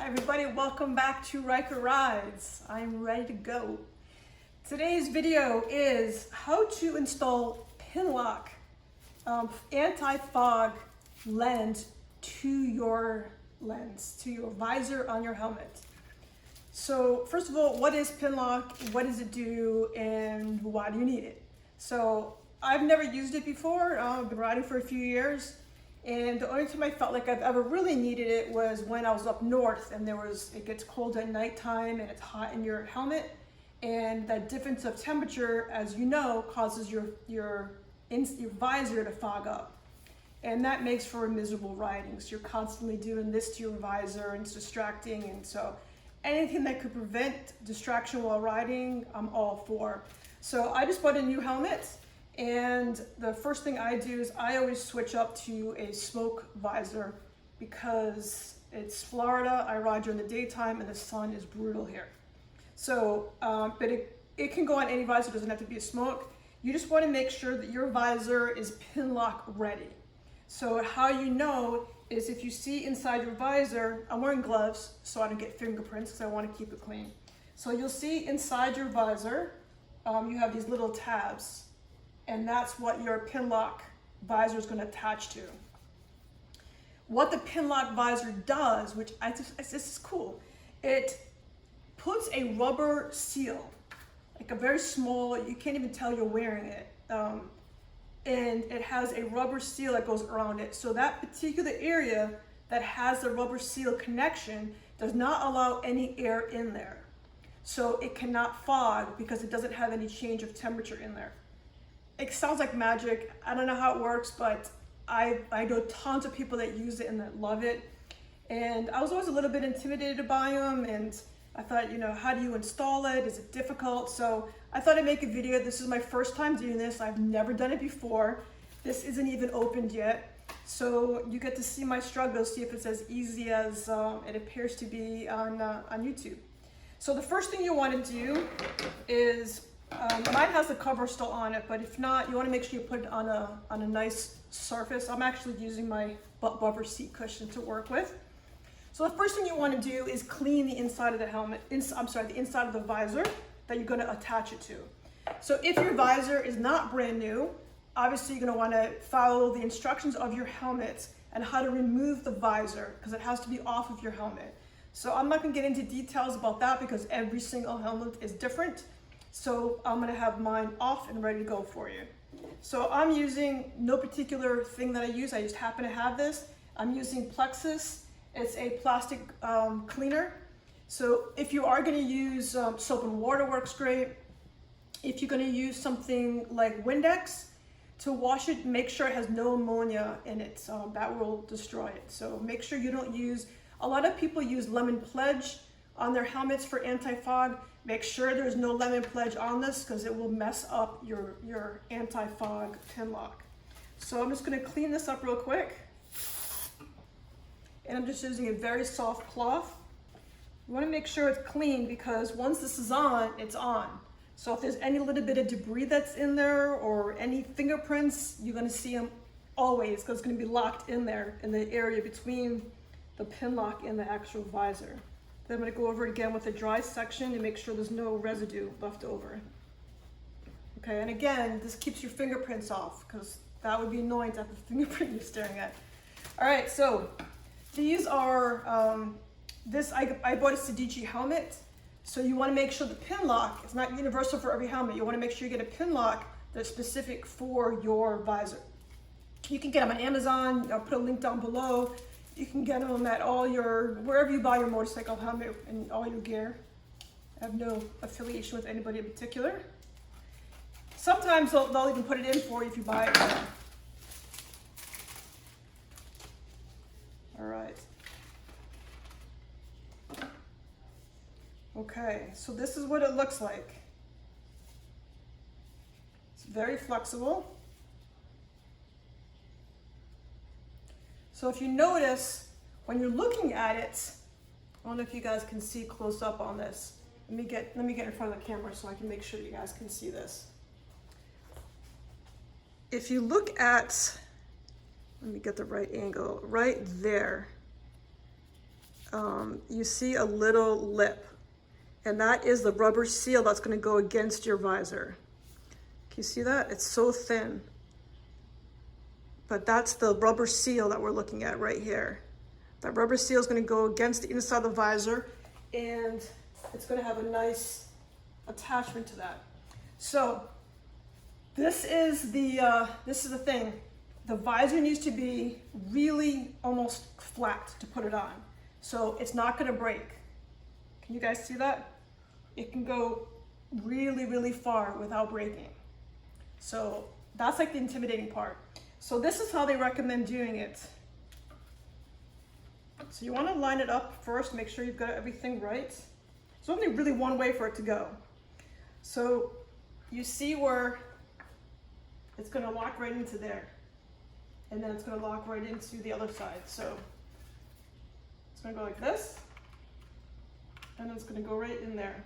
Hi everybody, welcome back to Ryker Rides. I'm ready to go. Today's video is how to install Pinlock anti-fog lens to your visor on your helmet. So first of all, what is Pinlock? What does it do? And why do you need it? So I've never used it before. I've been riding for a few years. And the only time I felt like I've ever really needed it was when I was up north and it gets cold at nighttime and it's hot in your helmet. And that difference of temperature, as you know, causes your visor to fog up. And that makes for miserable riding. So you're constantly doing this to your visor and it's distracting. And so anything that could prevent distraction while riding, I'm all for. So I just bought a new helmet. And the first thing I do is I always switch up to a smoke visor because it's Florida. I ride during the daytime and the sun is brutal here. So, but it can go on any visor, it doesn't have to be a smoke. You just want to make sure that your visor is Pinlock ready. So how you know is if you see inside your visor, I'm wearing gloves so I don't get fingerprints because I want to keep it clean. So you'll see inside your visor, you have these little tabs. And that's what your Pinlock visor is going to attach to. What the Pinlock visor does, which this is cool, it puts a rubber seal, like a very small, you can't even tell you're wearing it. And it has a rubber seal that goes around it. So that particular area that has the rubber seal connection does not allow any air in there. So it cannot fog because it doesn't have any change of temperature in there. It sounds like magic. I don't know how it works, but I know tons of people that use it and that love it. And I was always a little bit intimidated by them. And I thought, you know, how do you install it? Is it difficult? So I thought I'd make a video. This is my first time doing this. I've never done it before. This isn't even opened yet. So you get to see my struggles, see if it's as easy as it appears to be on YouTube. So the first thing you want to do is, mine has the cover still on it, but if not, you want to make sure you put it on a nice surface. I'm actually using my butt bumper seat cushion to work with. So the first thing you want to do is clean the inside of the helmet, the inside of the visor that you're going to attach it to. So if your visor is not brand new, obviously you're going to want to follow the instructions of your helmet and how to remove the visor because it has to be off of your helmet. So I'm not going to get into details about that because every single helmet is different. So I'm gonna have mine off and ready to go for you. So I'm using no particular thing that I use. I just happen to have this. I'm using Plexus. It's a plastic cleaner. So if you are gonna use soap and water works great. If you're gonna use something like Windex to wash it, make sure it has no ammonia in it. That will destroy it. So make sure you don't use, a lot of people use Lemon Pledge on their helmets for anti-fog. Make sure there's no Lemon Pledge on this because it will mess up your anti-fog Pinlock. So I'm just gonna clean this up real quick. And I'm just using a very soft cloth. You wanna make sure it's clean because once this is on, it's on. So if there's any little bit of debris that's in there or any fingerprints, you're gonna see them always because it's gonna be locked in there in the area between the Pinlock and the actual visor. Then I'm going to go over it again with the dry section and make sure there's no residue left over. Okay, and again, this keeps your fingerprints off because that would be annoying to have the fingerprint you're staring at. All right, so these are, I bought a Sedici helmet. So you want to make sure the Pinlock, it's not universal for every helmet. You want to make sure you get a Pinlock that's specific for your visor. You can get them on Amazon. I'll put a link down below. You can get them at wherever you buy your motorcycle helmet and all your gear. I have no affiliation with anybody in particular. Sometimes they'll even put it in for you if you buy it. All right. Okay, so this is what it looks like. It's very flexible. So if you notice, when you're looking at it, I don't know if you guys can see close up on this. Let me get in front of the camera so I can make sure you guys can see this. If you look at, let me get the right angle, right there. you see a little lip, and that is the rubber seal that's going to go against your visor. Can you see that? It's so thin. But that's the rubber seal that we're looking at right here. That rubber seal is going to go against the inside of the visor, and it's going to have a nice attachment to that. So this is the thing. The visor needs to be really almost flat to put it on, so it's not going to break. Can you guys see that? It can go really, really far without breaking. So that's like the intimidating part. So this is how they recommend doing it. So you want to line it up first, make sure you've got everything right. There's only really one way for it to go. So you see where it's going to lock right into there, and then it's going to lock right into the other side. So it's going to go like this, and then it's going to go right in there.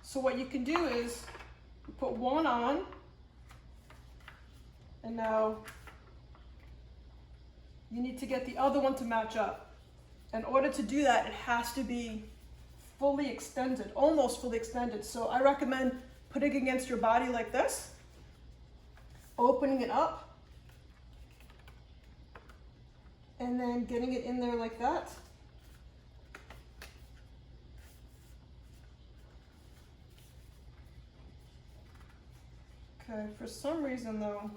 So what you can do is you put one on, and now you need to get the other one to match up. In order to do that, it has to be fully extended, almost fully extended. So I recommend putting it against your body like this, opening it up, and then getting it in there like that. Okay, for some reason though,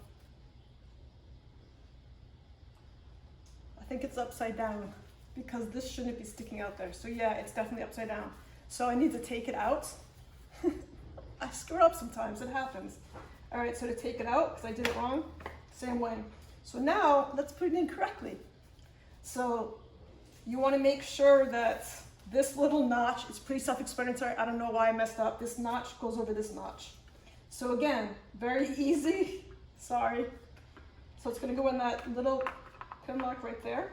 I think it's upside down because this shouldn't be sticking out there. So yeah, it's definitely upside down. So I need to take it out. I screw up sometimes, it happens. All right, so to take it out, because I did it wrong, same way. So now let's put it in correctly. So you want to make sure that this little notch is pretty self-explanatory. I don't know why I messed up. This notch goes over this notch. So again, very easy, sorry. So it's gonna go in that little pinlock right there.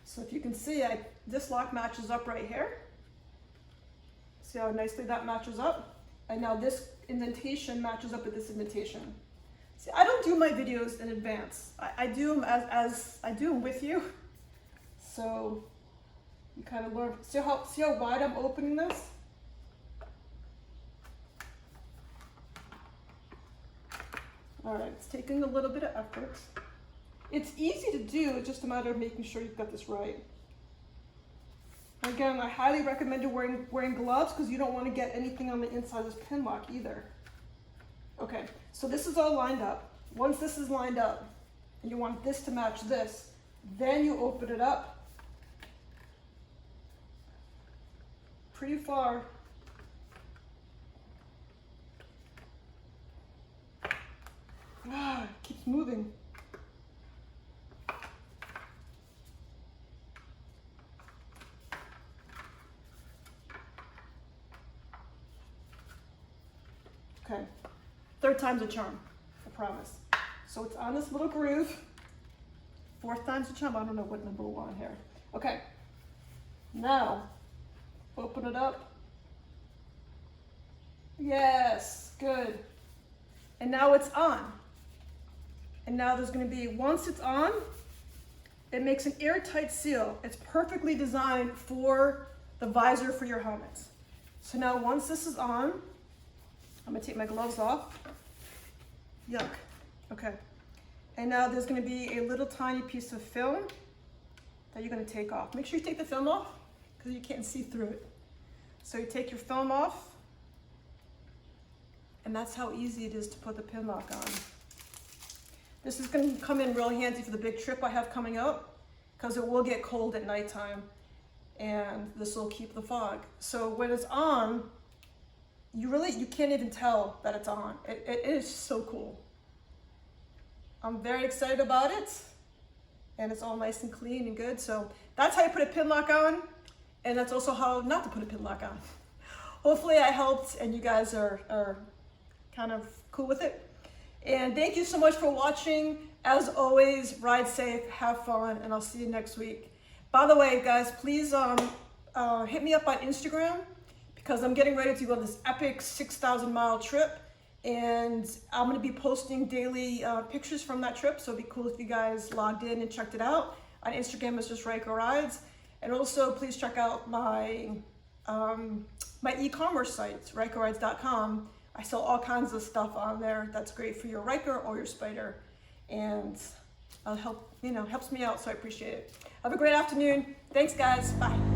So if you can see, this lock matches up right here. See how nicely that matches up? And now this indentation matches up with this indentation. See, I don't do my videos in advance. I do them as I do them with you. So you kind of learn. See how wide I'm opening this? All right, it's taking a little bit of effort. It's easy to do, it's just a matter of making sure you've got this right. Again, I highly recommend you wearing gloves because you don't want to get anything on the inside of this pinlock either. Okay, so this is all lined up. Once this is lined up, and you want this to match this, then you open it up pretty far. Ah, it keeps moving. Okay, third time's a charm, I promise. So it's on this little groove. Fourth time's a charm, I don't know what number we're on here. Okay, now open it up. Yes, good. And now it's on. And now there's gonna be, once it's on, it makes an airtight seal. It's perfectly designed for the visor for your helmet. So now once this is on, I'm gonna take my gloves off. Yuck, okay. And now there's gonna be a little tiny piece of film that you're gonna take off. Make sure you take the film off because you can't see through it. So you take your film off, and that's how easy it is to put the pinlock on. This is gonna come in real handy for the big trip I have coming up because it will get cold at nighttime and this will keep the fog. So when it's on, you can't even tell that it's on. It is so cool. I'm very excited about it, and it's all nice and clean and good. So that's how you put a pinlock on, and that's also how not to put a pinlock on. Hopefully I helped and you guys are kind of cool with it. And thank you so much for watching. As always, ride safe, have fun, and I'll see you next week. By the way, guys, please hit me up on Instagram because I'm getting ready to go on this epic 6,000 mile trip, And I'm gonna be posting daily pictures from that trip, so it'd be cool if you guys logged in and checked it out. On Instagram, it's just Ryker Rides. And also, please check out my my e-commerce site, rykerrides.com. I sell all kinds of stuff on there that's great for your Ryker or your Spyder, and helps me out, so I appreciate it. Have a great afternoon. Thanks, guys. Bye.